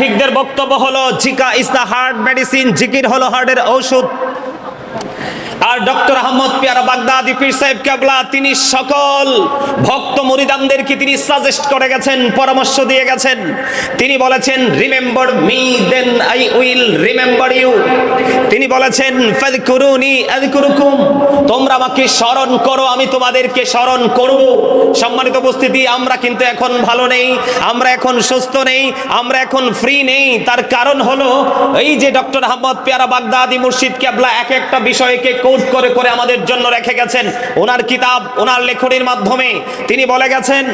সায়েন্টিফিকদের বক্তব্য হলো Zika is the heart medicine, জিকির হলো হার্টের ঔষধ। আর ডক্টর আহমদ পেয়ারা বাগদাদি পীর সাহেব কেবলা তিনি সকল ভক্ত মুরিদানদেরকে তিনি সাজেস্ট করে গেছেন, পরামর্শ দিয়ে গেছেন। তিনি বলেছেন remember me then I will remember you. তিনি বলেছেন ফাযকুরুনি আযকুরুকুম, তোমরা আমাকে স্মরণ করো আমি তোমাদেরকে স্মরণ করব। সম্মানিত উপস্থিতি, আমরা কিন্তু এখন ভালো নেই, আমরা এখন সুস্থ নেই, আমরা এখন ফ্রি নেই। তার কারণ হলো এই যে ডক্টর আহমদ পেয়ারা বাগদাদি মুর্শিদ কেবলা এক একটা বিষয়কে কোট করে করে আমাদের জন্য রেখে গেছেন। ওনার কিতাব, ওনার লেখনীর মাধ্যমে তিনি বলে গেছেন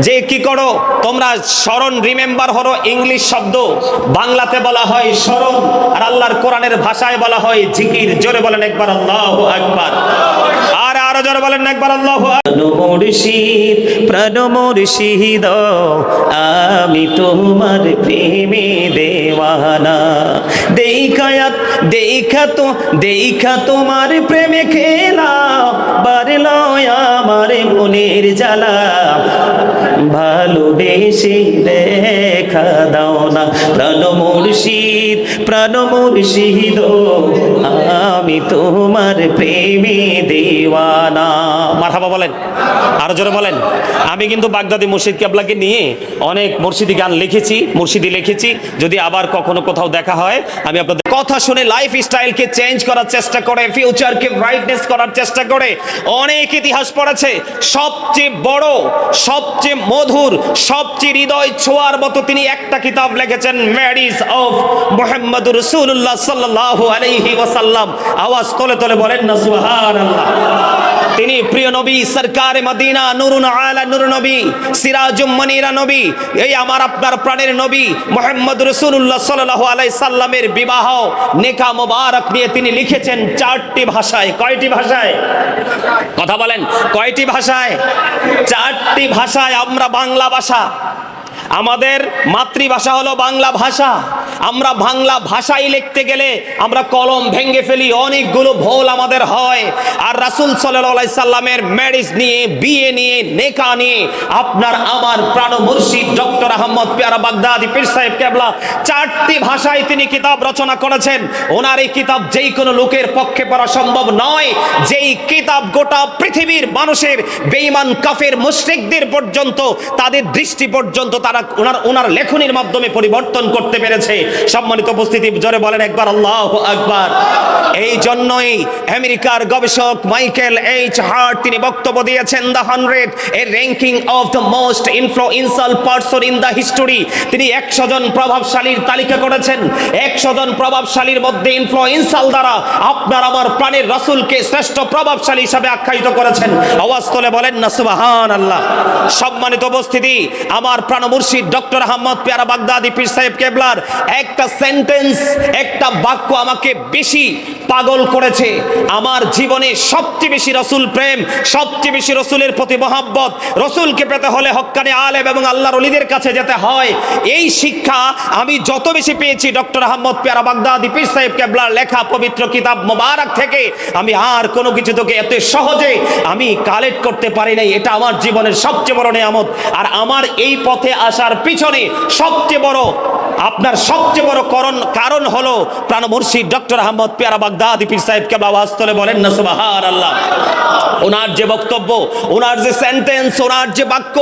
যে কি করো তোমরা স্মরণ, রিমেম্বার হলো ইংলিশ শব্দ, বাংলাতে বলা হয় স্মরণ, আর আল্লাহর কোরআনের ভাষায় বলা হয় জিকির। জোরে বলেন একবার আল্লাহু আকবার, আর আরো জোরে বলেন একবার আল্লাহু আকবার। মুর্শিদ প্রাণ মুর্শিদ আমি তোমার প্রেমে দেওয়ানা, দেখা তোমার প্রেমে খেলা বাড়লো আমার মনের জ্বালা, ভালোবেসে দেখা দাও না প্রাণ মুর্শিদ আমি তোমার প্রেমে দেওয়ানা। মারহাবা বলেন, আরো জোরে বলেন। আমি কিন্তু বাগদাদি মুর্শিদ কেবলাকে নিয়ে অনেক মুর্শিদি গান লিখেছি, মুর্শিদি লিখেছি। যদি আবার কখনো কোথাও দেখা হয় আমি আপনাদের কথা শুনে লাইফ স্টাইলকে চেঞ্জ করার চেষ্টা করে, ফিউচারকে ব্রাইটনেস করার চেষ্টা করে। অনেক ইতিহাস পড়েছে, সবচেয়ে বড়, সবচেয়ে মধুর, সবচেয়ে হৃদয় ছোঁয়ার মতো তিনি একটা কিতাব লিখেছেন, ম্যারিজ অফ মুহাম্মদুর রাসূলুল্লাহ সাল্লাল্লাহু আলাইহি ওয়াসাল্লাম। আওয়াজ তোলে তোলে বলেন না সুবহানাল্লাহ। তিনি প্রিয় নবী সরকারে মদিনা, নূরুন আলা নূর নবী, সিরাজুম মনিরা নবী, এই আমার আপনার প্রাণের নবী মুহাম্মদ রাসূলুল্লাহ সাল্লাল্লাহু আলাইহি সাল্লামের বিবাহ নেকা মোবারক নিয়ে তিনি লিখেছেন 4টি ভাষায়। কয়টি ভাষায়? কথা বলেন, কয়টি ভাষায়? 4টি ভাষায়। আমরা বাংলা ভাষা, আমাদের মাতৃভাষা হলো বাংলা ভাষা। আমরা বাংলা ভাষায় লিখতে গেলে আমরা কলম ভেঙে ফেলি, অনেকগুলো ভুল আমাদের হয়। আর রাসূল সাল্লাল্লাহু আলাইহি সাল্লামের ম্যারেজ নিয়ে, বিয়ে নিয়ে, নেকা নিয়ে আপনার আমার প্রাণ মুর্শিদ ডক্টর আহমদ পেয়ারা বাগদাদি পীর সাহেব কেবলা 4টি ভাষায় তিনি কিতাব রচনা করেছেন। ওনার এই কিতাব যেই কোনো লোকের পক্ষে পড়া সম্ভব নয়। যেই কিতাব গোটা পৃথিবীর মানুষের বেঈমান কাফের মুশরিকদের পর্যন্ত তাদের দৃষ্টি পর্যন্ত তারা ওনার লেখনীর মাধ্যমে পরিবর্তন করতে পেরেছে। সম্মানিত উপস্থিতি, জোরে বলেন একবার আল্লাহু আকবার। এই জন্যই আমেরিকার গবেষক মাইকেল এইচ হার্ট তিনি বক্তব্য দিয়েছেন the 100 A ranking of the most influential person in the history. তিনি 100 জন প্রভাবশালীর তালিকা করেছেন। 100 জন প্রভাবশালীর মধ্যে ইনফ্লুয়েন্সিয়াল দ্বারা আপনার আমার প্রাণের রাসূলকে শ্রেষ্ঠ প্রভাবশালী হিসেবে আখ্যায়িত করেছেন। আওয়াজ তোলে বলেন না সুবহানাল্লাহ। সম্মানিত উপস্থিতি, আমার প্রাণ মুর্শিদ ডক্টর আহমদ পেয়ারা বাগদাদি পীর সাহেব কেবলার একটা সেন্টেন্স, একটা বাক্য আমাকে বেশি পাগল করেছে। আমার জীবনে সবচেয়ে বেশি রাসূল প্রেম, সবচেয়ে বেশি রাসূলের প্রতি মহব্বত, রাসূলকে পেতে হলে হক্কানি আলেম এবং আল্লাহর ওলিদের কাছে যেতে হয়। এই শিক্ষা আমি যত বেশি পেয়েছি ডক্টর আহমদ পেয়ারা বাগদাদি পীর সাহেব কেবলার লেখা পবিত্র কিতাব মোবারক থেকে, আমি আর কোনো কিছু থেকে এত সহজে আমি কালেক্ট করতে পারি নাই। এটা আমার জীবনের সবচেয়ে বড় নিয়ামত। আর আমার এই পথে আসার পিছনে সবচেয়ে বড় কারণ হলো প্রাণ মুর্শিদ ডক্টর আহমদ পেয়ারা বাগদাদি পীর সাহেব কেবলা। আওয়াজ তোলে বলেন না সুবহানাল্লাহ। ওনার যে বক্তব্য, ওনার যে সেন্টেন্স, ওনার যে বাক্য,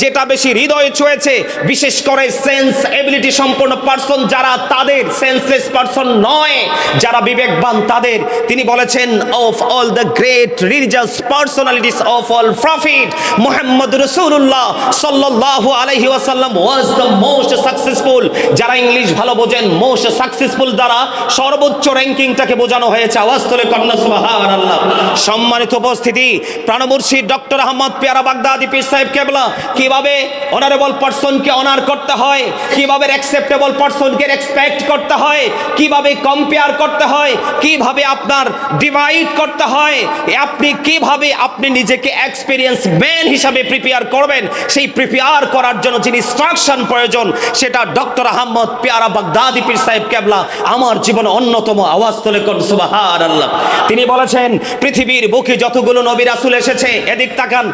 যেটা বেশি হৃদয়ে ছুঁয়েছে, বিশেষ করে সেন্স এবিলিটি সম্পন্ন পারসন যারা, তাদের সেন্সলেস পারসন নয়, যারা বিবেকবান তাদের। তিনি বলেছেন of all the great religious personalities of all prophet Muhammad রাসূলুল্লাহ সাল্লাল্লাহু আলাইহি ওয়াসাল্লাম ওয়াজ দ্য মোস্ট সাকসেসফুল। যারা ইংলিশ ভালো বোঝেন, মোস্ট সাকসেসফুল দ্বারা সর্বোচ্চ র্যাঙ্কিংটাকে বোঝানো হয়েছে। আওয়াজ তোলে কন্যা সুবহানাল্লাহ। সম্মানিত উপস্থিতি, প্রাণ মুর্শিদ ডক্টর আহমদ পেয়ারা বাগদাদি পীর সাহেব কেবলা কিভাবে অনারেবল পারসনকে অনার করতে হয়, কিভাবে অ্যাকসেপ্টেবল পারসনকে রেসপেক্ট করতে হয়, কিভাবে কম্পেয়ার করতে হয়, কিভাবে আপনার ডিভাইড করতে হয়, আপনি কিভাবে আপনি নিজেকে এক্সপেরিয়েন্স ম্যান হিসাবে প্রিপেয়ার করবেন, সেই প্রিপেয়ার করার জন্য যে ইনস্ট্রাকশন প্রয়োজন সেটা ডক্টর আহমদ পেয়ারা বাগদাদি পীর সাহেব কেবলা আমার জীবনে অন্যতম। আওয়াজ তোলে কোন সুবহানাল্লাহ। তিনি বলেছেন পৃথিবীর বুকে যতগুলো নবী রাসূল এসেছে, এদিক তাকান,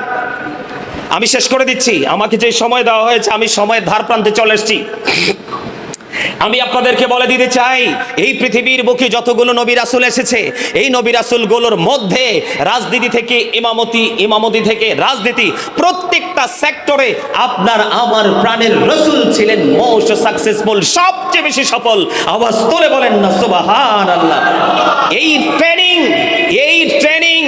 আমি শেষ করে দিচ্ছি, আমাকে যে সময় দেওয়া হয়েছে আমি সময়ের ধার প্রান্তে চলে এসেছি। আমি আপনাদেরকে বলে দিতে চাই, এই পৃথিবীর বুকে যতগুলো নবী রাসূল এসেছে, এই নবী রাসূলগুলোর মধ্যে রাজনীতি থেকে ইমামতি থেকে রাজনীতি, প্রত্যেকটা সেক্টরে আপনার আমার প্রাণের রাসূল ছিলেন মোস্ট সাকসেসফুল, সবচেয়ে বেশি সফল। আওয়াজ তুলে বলেন না সুবহানাল্লাহ। এই ট্রেনিং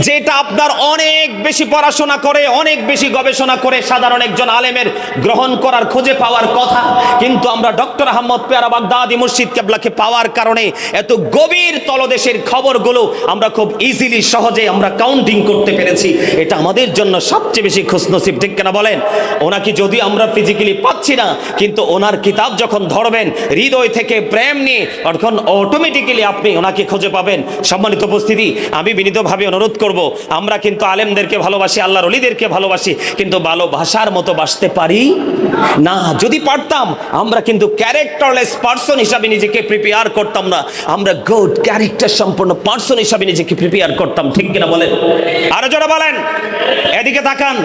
যেটা আপনার অনেক বেশি পড়াশোনা করে, অনেক বেশি গবেষণা করে সাধারণ একজন আলেমের গ্রহণ করার খুঁজে পাওয়ার কথা, কিন্তু আমরা ডক্টর আহমদ পেয়ারা বাগদাদি মুর্শিদ কেবলাকে পাওয়ার কারণে এত গভীর তলদেশের খবরগুলো আমরা খুব ইজিলি সহজে আমরা কাউন্টিং করতে পেরেছি। এটা আমাদের জন্য সবচেয়ে বেশি খুশনসিব, ঠিক কিনা বলেন? ওনাকে যদি আমরা ফিজিক্যালি পাচ্ছি না, কিন্তু ওনার কিতাব যখন ধরবেন হৃদয় থেকে প্রেম নিয়ে, তখন অটোমেটিক্যালি আপনি ওনাকে খুঁজে পাবেন। সম্মানিত উপস্থিতি, আমি বিনীতভাবে অনুরোধ করব, আমরা কিন্তু আলেমদেরকে ভালোবাসি, আল্লাহর ওলিদেরকে ভালোবাসি, কিন্তু ভালোবাসার মতো বাসতে পারি না। যদি পারতাম, আমরা কিন্তু ক্যারেক্টারলেস পার্সন হিসাবে নিজেকে প্রিপেয়ার করতাম না, আমরা গুড ক্যারেক্টার সম্পন্ন পার্সন হিসাবে নিজেকে প্রিপেয়ার করতাম, ঠিক কিনা বলেন? আরো জোরে বলেন। এদিকে তাকান।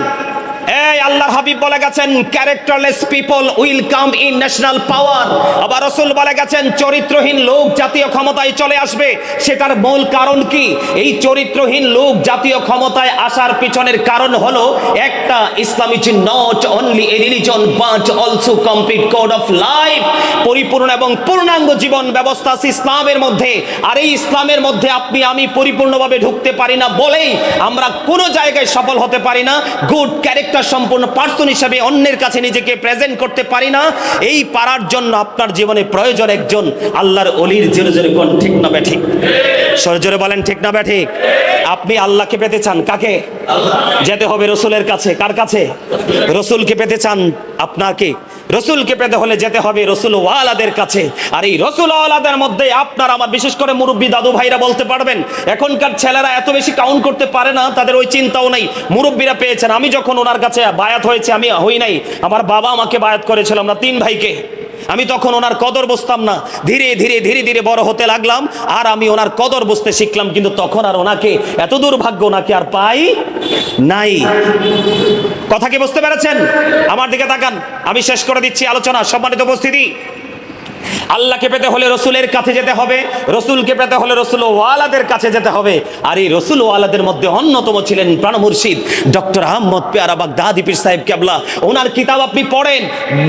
এই আল্লাহর হাবিব বলে গেছেন, characterless people will come in national power. আবার রাসূল বলে গেছেন, চরিত্রহীন লোক জাতীয় ক্ষমতায় চলে আসবে। সেটার মূল কারণ কি? এই চরিত্রহীন লোক জাতীয় ক্ষমতায় আসার পিছনের কারণ হলো একটা, Islam is not only a religion but also complete code of life. পরিপূর্ণ এবং পূর্ণাঙ্গ জীবন ব্যবস্থা আছে ইসলামের মধ্যে। আর এই ইসলামের মধ্যে আপনি আমি পরিপূর্ণভাবে ঢুকতে পারি না বলেই আমরা কোনো জায়গায় সফল হতে পারি না, গুড ক্যারেক্টার সম্পূর্ণ পার্সন হিসাবে অন্যের কাছে নিজেকে প্রেজেন্ট করতে পারি না। এই পারার জন্য আপনার জীবনে প্রয়োজন একজন আল্লাহর ওলির। জোরে জোরে কোন ঠিক না ব্যাঠিক? সরে জোরে বলেন ঠিক না ব্যাঠিক? আপনি আল্লাহকে পেতে চান, কাকে? যেতে হবে রসুলের কাছে। কার কাছে? রসুলকে পেতে চান, আপনাকে রসুলকে পেতে হলে যেতে হবে রসুল ওয়ালাদের কাছে। আর এই রসুল ওয়ালাদের মধ্যে আপনার আমার, বিশেষ করে মুরব্বী দাদু ভাইরা বলতে পারবেন, এখনকার ছেলেরা এত বেশি কাউন্ট করতে পারে না, তাদের ওই চিন্তাও নেই। মুরব্বীরা পেয়েছেন। আমি যখন ওনার কাছে বায়াত হয়েছে, আমি হই নাই, আমার বাবা আমাকে বায়াত করেছিল, আমরা 3 ভাইকে। আমি তখন ওনার কদর বুঝতাম না, ধীরে ধীরে ধীরে ধীরে বড় হতে লাগলাম, আর আমি ওনার কদর বুঝতে শিখলাম। কিন্তু তখন আর ওনাকে, এত দুর্ভাগ্য, ওনাকে আর পাই নাই। কথা কি বুঝতে পেরেছেন? আমার দিকে তাকান, আমি শেষ করে দিচ্ছি আলোচনা। সম্মানিত উপস্থিতি, আল্লাহকে পেতে হলে রসুলের কাছে যেতে হবে, রসুলকে পেতে হলে রসুল ওয়ালাদের কাছে যেতে হবে। আর এই রসুল ওয়ালাদের মধ্যে অন্যতম ছিলেন প্রাণ মুর্শিদ ডক্টর আহমদ পেয়ারা বাগদাদি পীর সাহেব কেবলা। ওনার কিতাব আপনি পড়েন,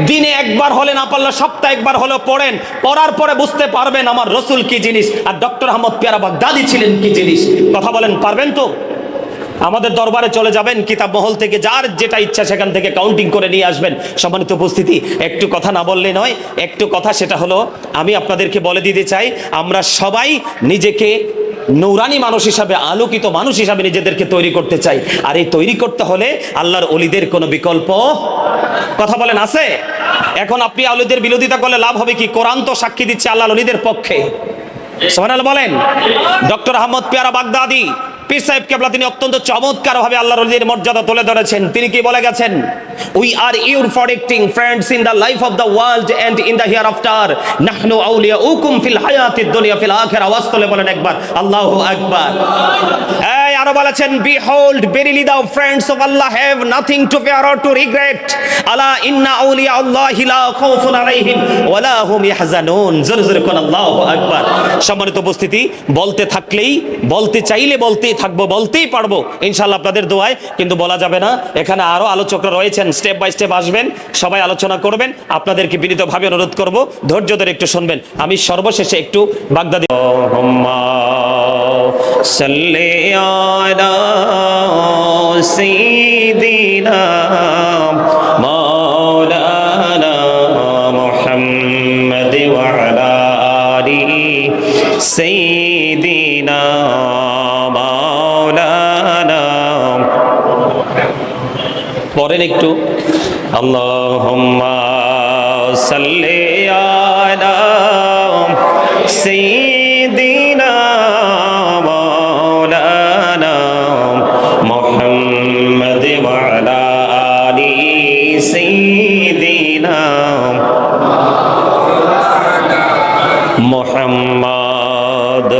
দিনে একবার হলে না পারলে সপ্তাহে একবার হলেও পড়েন। পড়ার পরে বুঝতে পারবেন আমার রসুল কি জিনিস আর ডক্টর আহমদ পেয়ারা বাগদাদি ছিলেন কি জিনিস। কথা বলেন, পারবেন তো? আমাদের দরবারে চলে যাবেন, কিতাব মহল থেকে যার যেটা ইচ্ছা সেখান থেকে কাউন্টিং করে নিয়ে আসবেন। সম্মানিত উপস্থিতি, একটু কথা না বললে নয়, একটু কথা, সেটা হলো আমি আপনাদেরকে বলে দিতে চাই, আমরা সবাই নিজেকে নূরানি মানুষ হিসাবে, আলোকিত মানুষ হিসাবে নিজেদেরকে তৈরি করতে চাই। আর এই তৈরি করতে হলে আল্লাহর ওলিদের কোনো বিকল্প, কথা বলেন, আছে? এখন আপনি ওলিদের বিরোধিতা করলে লাভ হবে কি? কোরআন তো সাক্ষী দিচ্ছে আল্লাহর ওলিদের পক্ষে। সুবহানাল্লাহ বলেন। ডক্টর আহমদ পেয়ারা বাগদাদি পীর সাহেব কেবলা তিনি অত্যন্ত চমৎকার ভাবে আল্লাহর ওলিদের মর্যাদা তুলে ধরেছেন। তিনি কি বলে গেছেন? We are your protecting friends in the life of the world and in the here after, নাহনু আউলিয়াউকুম ফিল হায়াতিদ দুনিয়া ফিল আখিরা। আওয়াজ তুলে বলেন একবার আল্লাহু আকবার। এই আরো বলেছেন, behold verily the friends of Allah have nothing to fear or two regret, আলা ইন্না আউলিয়া আল্লাহি লা খাউফুন আলাইহিম ওয়া লা হুম ইয়াহজানুন। জোরে জোরে কোন আল্লাহু আকবার। সম্মানিত উপস্থিতি, বলতে থাকলেই, বলতে চাইলে বলতেই থাকবো, বলতেই পারবো ইনশাআল্লাহ আপনাদের দোয়ায়, কিন্তু বলা যাবে না। এখানে আরো আলোচকরা রয়েছেন, স্টেপ বাই স্টেপ আসবেন, সবাই আলোচনা করবেন। আপনাদেরকে বিনীতভাবে অনুরোধ করব, ধৈর্য ধরে একটু শুনবেন। আমি সর্বশেষে একটু বাগদাদি সাল্লি আলা সাইয়্যিদিনা মাওলানা মুহাম্মদ ওয়া আলা আলিহি সাইয়্যিদিনা মাওলানা। পরেন একটু, আল্লাহুম্মা সাল্লি আলা সাইয়্যিদিনা মাওলানা মুহাম্মদ ওয়া আলা আলিহি সাইয়্যিদিনা মুহাম্মদ।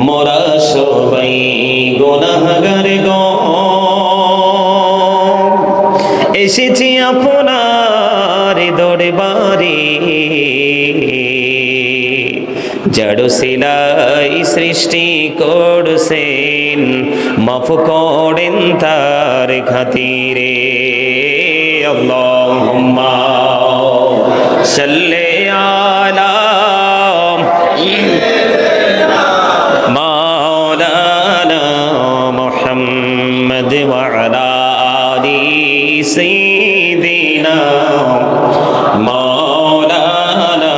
মোরা সবাই গুনাহগার গো, এসেছি আপনার দরবারে, জড় সিলাই সৃষ্টি করছেন মাফ করেন তার খাতিরে আল্লাহুম্মা সাল্লি আলা মাওলানা মুহাম্মদ ওয়া আলা আলি সাইয়্যিদিনা মাওলানা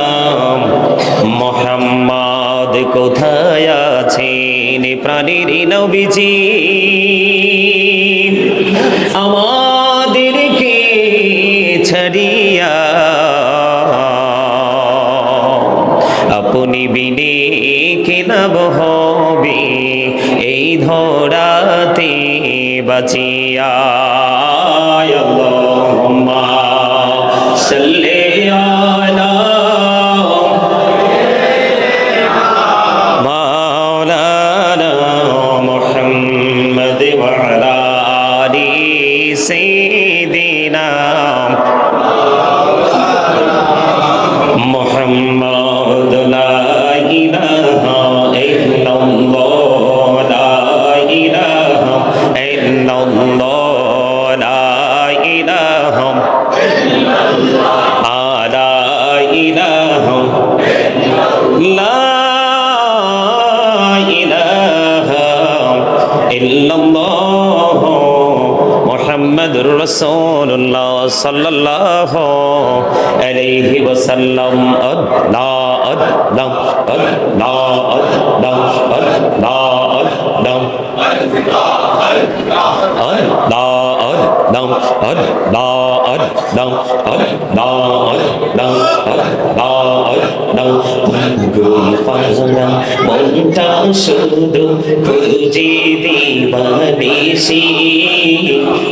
মুহাম্মদ কোথায় আছেন প্রাণের নবীজি আমাদেরকে ছাড়িয়া আপনি বিনে কেনাব হবে এই ধরাতে বাঁচিয়া আল্লাহুম্মা সাল্লি আলা মাওলানা মুহাম্মদ ওয়া আলা আলি সাইয়্যিদিনা মুহাম্মদ লা ইলাহা ইল্লাল্লাহ লা ইলাহা ইল্লাল্লাহ লা ইলাহা ইল্লাল্লাহ লা ইলাহা লা ইলাহা ইল্লাল্লাহ মুহাম্মাদুর রাসূলুল্লাহ সাল্লাল্লাহু আলাইহি ওয়াসাল্লাম আল্লাহ আল্লাহ আল্লাহ আল্লাহ আল্লাহ মনটা শুধু খুঁজে দিবানিসি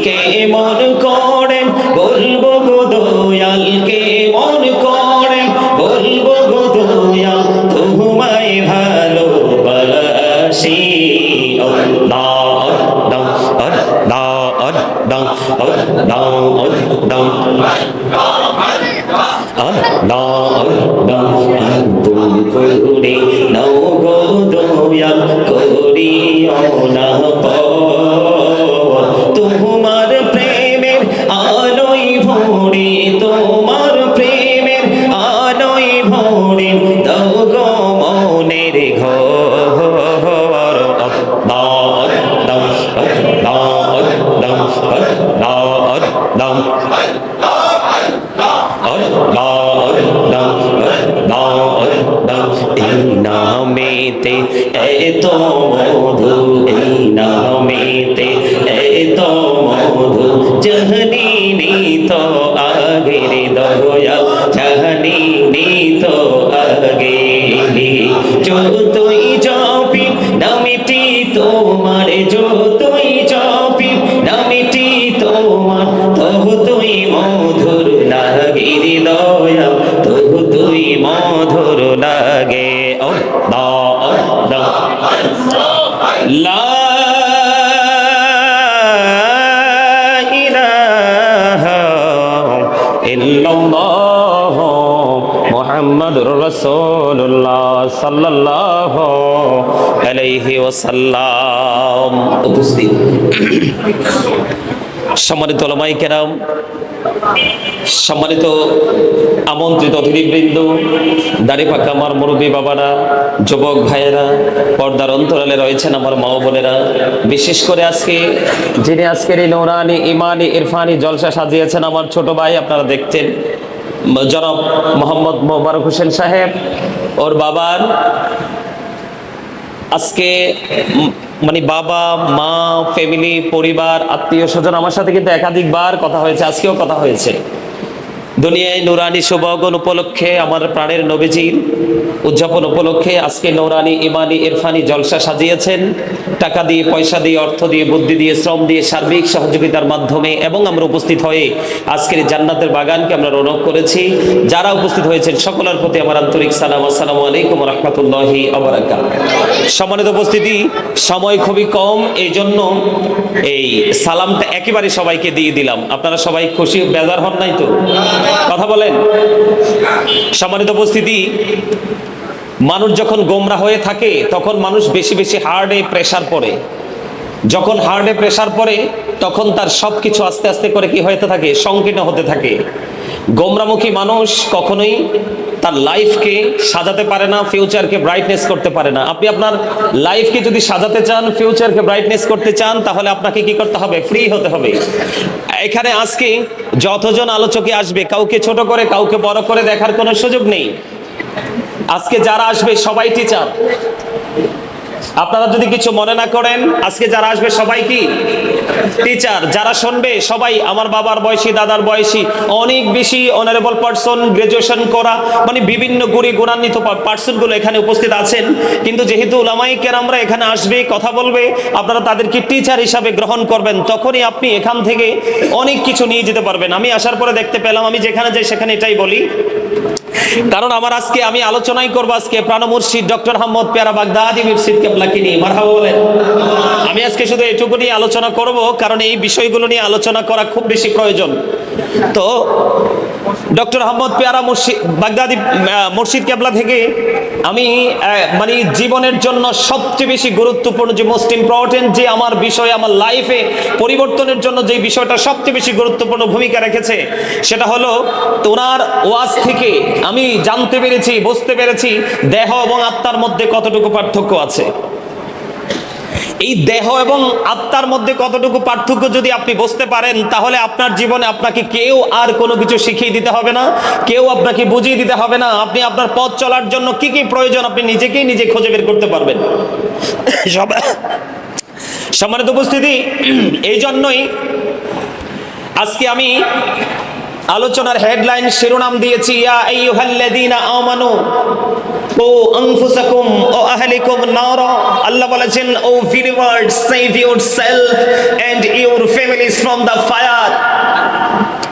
কেমন করে বলবো গো দয়াল কেমন করে বলবো গো দয়াল তোমায় ভালোবাসি করে নৌ গো দয়াল করিও না তোমার প্রেমের আলোয় ভরে তোমার প্রেমের আলোয় ভরে দাও গো মনের ঘর এই নামেতে এত মধু এই নামেতে এত মধু জানি নি তো আগের দয়াল জানি নি তো আগে যতই জপি নামটি তোমার যতই জপি নামটি তোমার তবু তুই মধুর লাগে দয়াল তবু তুই মধুর লাগে লা ইলাহা ইল্লাল্লাহ মুহাম্মাদুর রাসূলুল্লাহ সাল্লাল্লাহু আলাইহি ওয়াসাল্লাম। উপস্থিত সম্মানিত উলামায়ে কেরাম, সম্মানিত আমন্ত্রিত অতিথিবৃন্দ, দাড়ি পাকা আমার মুরব্বী বাবারা, যুবক ভাইয়েরা, পর্দার অন্তরালে রয়েছেন আমার মা বোনেরা, বিশেষ করে যিনি আজকের এই নূরানি ইমানি ইরফানি জলসা সাজিয়েছেন আমার ছোট ভাই, আপনারা দেখছেন জনাব মোহাম্মদ মোবারক হোসেন সাহেব। ওর বাবার আজকে মানে বাবা মা ফ্যামিলি পরিবার আত্মীয় স্বজন আমার সাথে কিন্তু একাধিকবার কথা হয়েছে, আজকেও কথা হয়েছে। দুনিয়ায় নুরানি শুভাগমন উপলক্ষে আমার প্রাণের নবীজির উদযাপন উপলক্ষে আজকে নূরানি ইমানি ইরফানি জলসা সাজিয়েছেন। টাকা দিয়ে, পয়সা দিয়ে, অর্থ দিয়ে, বুদ্ধি দিয়ে, শ্রম দিয়ে, সার্বিক সহযোগিতার মাধ্যমে এবং আমরা উপস্থিত হয়ে আজকের জান্নাতের বাগানকে আমরা রৌনক করেছি। যারা উপস্থিত হয়েছেন সকলের প্রতি আমার আন্তরিক সালাম। আসসালামু আলাইকুম ওয়া রাহমাতুল্লাহি ওয়া বারাকাতুহু। সম্মানিত উপস্থিতি, সময় খুবই কম, এই জন্য এই সালামটা একেবারে সবাইকে দিয়ে দিলাম। আপনারা সবাই খুশি, বেজার হন নাই তো? কথা বলেন। সম্মানিত উপস্থিতি, মানুষ যখন গোমরা হয়ে থাকে তখন মানুষ বেশি বেশি হার্টে প্রেসার পড়ে। যখন হার্টে প্রেসার পড়ে তখন তার সবকিছু আস্তে আস্তে করে কি হতে থাকে, সংকীর্ণ হতে থাকে। গোমরামুখী মানুষ কখনোই তার লাইফকে সাজাতে পারে না, ফিউচারকে ব্রাইটনেস করতে পারে না। আপনি আপনার লাইফকে যদি সাজাতে চান, ফিউচারকে ব্রাইটনেস করতে চান, তাহলে আপনাকে কি করতে হবে, ফ্রি হতে হবে। এখানে আজকে যতজন আলোচকে আসবে, কাউকে ছোট করে কাউকে বড় করে দেখার কোনো সুযোগ নেই। আজকে যারা আসবে সবাই টিচার। আপনারা যদি কিছু মনে না করেন, আজকে যারা আসবে সবাই কি টিচার। যারা শুনবে সবাই আমার বাবার বয়সী, দাদার বয়সী, অনেক বেশি অনারেবল পার্সন, গ্রাজুয়েশন করা, মানে বিভিন্ন গুণান্বিত পার্সনগুলো এখানে উপস্থিত আছেন। কিন্তু যেহেতু উলামায়ে কেরামরা এখানে আসবে, কথা বলবে, আপনারা তাদেরকে টিচার হিসাবে গ্রহণ করবেন, তখনই আপনি এখান থেকে অনেক কিছু নিয়ে যেতে পারবেন। আমি আসার পরে দেখতে পেলাম, আমি যেখানে যাই সেখানে এটাই বলি, কারণ আমার আজকে আমি আলোচনাই করব আজকে প্রাণ মুর্শিদ ডক্টর আহমদ পেয়ারা বাগদাদি মুর্শিদ কেবলাকে নিয়ে। মারহাবা বলেন। আমি আজকে শুধু এটুকু নিয়ে আলোচনা করব, কারণ এই বিষয়গুলো নিয়ে আলোচনা করা খুব বেশি প্রয়োজন। তো ডক্টর আহমদ পেয়ারা মুর্শিদ বাগদাদি মুর্শিদ কেবলা থেকে আমি মানে জীবনের জন্য সবচেয়ে বেশি গুরুত্বপূর্ণ, যে মোস্ট ইম্পর্টেন্ট যে আমার বিষয়, আমার লাইফে পরিবর্তনের জন্য যে বিষয়টা সবচেয়ে বেশি গুরুত্বপূর্ণ ভূমিকা রেখেছে, সেটা হলো ওনার ওয়াজ থেকে আমি জানতে পেরেছি, বুঝতে পেরেছি দেহ এবং আত্মার মধ্যে কতটুকু পার্থক্য আছে। এই দেহ এবং আত্মার মধ্যে কতটুকু পার্থক্য যদি আপনি বুঝতে পারেন, তাহলে আপনার জীবনে আপনাকে কেউ আর কোনো কিছু শিখিয়ে দিতে হবে না, কেউ আপনাকে বুঝিয়ে দিতে হবে না। আপনি আপনার পথ চলার জন্য কি কি প্রয়োজন আপনি নিজেকেই নিজে খুঁজে বের করতে পারবেন। সম্মানিত উপস্থিতি, এই জন্যই আজকে আমি আলোচনার হেডলাইন শিরোনাম দিয়েছি, ইয়া আইয়ুহাল্লাযীনা আমানু ও আনফুসাকুম ও আহলিকুম নারা। আল্লাহ বলেছেন, O believers, save yourself and your families from the fire.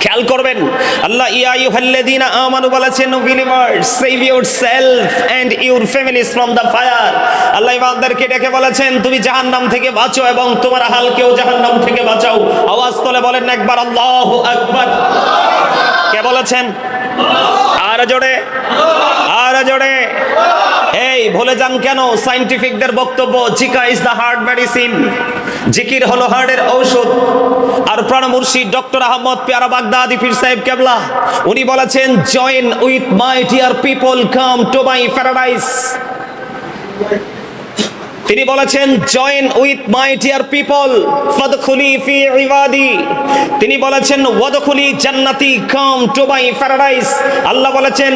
খেয়াল করবেন, আল্লাহ ইয়া আইয়ুহাল্লাযীনা আমানু বলেছেন, O believers, save yourself and your families from the fire. Allah ইমানদারকে ডেকে বলেছেন, তুমি জাহান্নাম থেকে বাঁচো এবং তোমার আহলকেও জাহান্নাম থেকে বাঁচাও। আওয়াজ তুলে বলেন একবার আল্লাহু আকবার। কে বলেছেন? আর জোরে, আর জোরে। এই ভুলে যান কেন সায়েন্টিফিকদের বক্তব্য, Zika is the heart medicine, জিকির হলো হার্টের ঔষধ। আর প্রাণ মুর্শিদ ডক্টর আহমদ পেয়ারা বাগদাদি পীর সাহেব কেবলা উনি বলেছেন, join with my dear people, come to my paradise. তিনি বলেছেন, join with my dear people ফাদখুলি ফি ইবাদি। তিনি বলেছেন, ওয়াদখুলি জান্নাতি, কাম টু মাই প্যারাডাইস। আল্লাহ বলেছেন,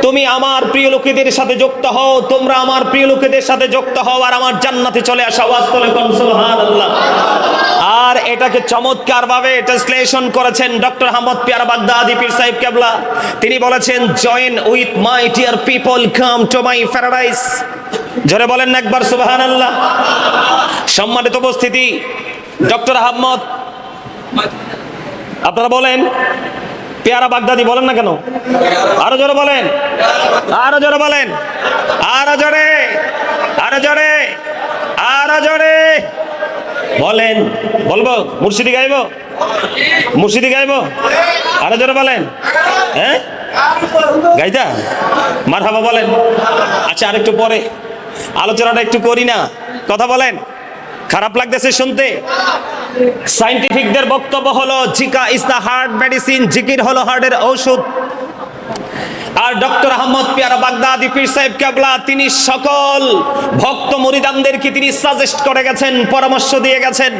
তুমি আমার প্রিয় লোকেদের সাথে যুক্ত হও, তোমরা আমার প্রিয় লোকেদের সাথে যুক্ত হও আর আমার জান্নাতে চলে আসো। আওয়াজ তুলে কোন সুবহানাল্লাহ। আর এটাকে চমৎকার ভাবে ট্রান্সলেশন করেছেন ডক্টর আহমদ পেয়ারা বাগদাদি পীর সাহেব কেবলা। তিনি বলেছেন, join with my dear people, come to my paradise. জোরে বলেন একবার সুবহানাল্লাহ। সম্মানিত উপস্থিতি, ডক্টর আহমদ, আপনারা বলেন পেয়ারা বাগদাদি বলেন না কেন? আরো জোরে বলেন, আরো জোরে বলেন, আরো জোরে, আরো জোরে, আরো জোরে বলেন। বলবো মুর্শিদি গাইব, মুর্শিদি গাইব, আরো জোরে বলেন। হ্যাঁ গাইতা, মারহাবা বলেন। আচ্ছা, আরেকটু পরে আলোচনাটা একটু করি না, কথা বলেন। খারাপ লাগতেছে শুনতে? সায়েন্টিফিকদের বক্তব্য হলো, Zika is the heart medicine, জিকির হলো হার্টের ঔষধ। আর ডক্টর আহমদ পেয়ারা বাগদাদি পীর সাহেব কেবলা তিনি সকল ভক্ত মুরিদানদেরকে তিনি সাজেস্ট করে গেছেন, পরামর্শ দিয়ে গেছেন।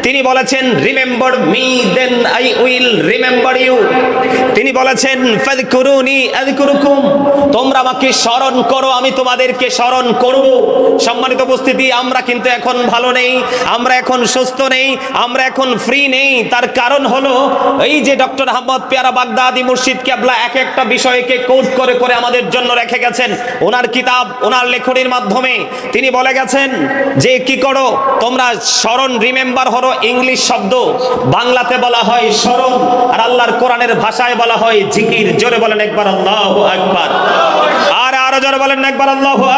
তিনি বলেছেন, remember me then I will remember you. তিনি বলেছেন, ফাযকুরুনি আযকুরুকুম, তোমরা আমাকে স্মরণ করো, আমি তোমাদেরকে স্মরণ করব। সম্মানিত উপস্থিতি, আমরা কিন্তু এখন ভালো নেই, আমরা এখন সুস্থ নেই, আমরা এখন ফ্রি নেই। তার কারণ হলো এই যে ডক্টর আহমদ পেয়ারা বাগদাদি মুর্শিদ কেবলা এক একটা বিষয়কে কোট করে করে আমাদের জন্য রেখে গেছেন। ওনার কিতাব, ওনার লেখনীর মাধ্যমে তিনি বলে গেছেন যে কি করো তোমরা, স্মরণ, রিমেম্বার হলো ইংলিশ শব্দ, বাংলাতে বলা হয় স্মরণ, আর আল্লাহর কোরআনের ভাষায় বলা হয় জিকির। জোরে বলেন একবার আল্লাহু আকবার। আর আরো জোরে বলেন একবার আল্লাহু আকবার।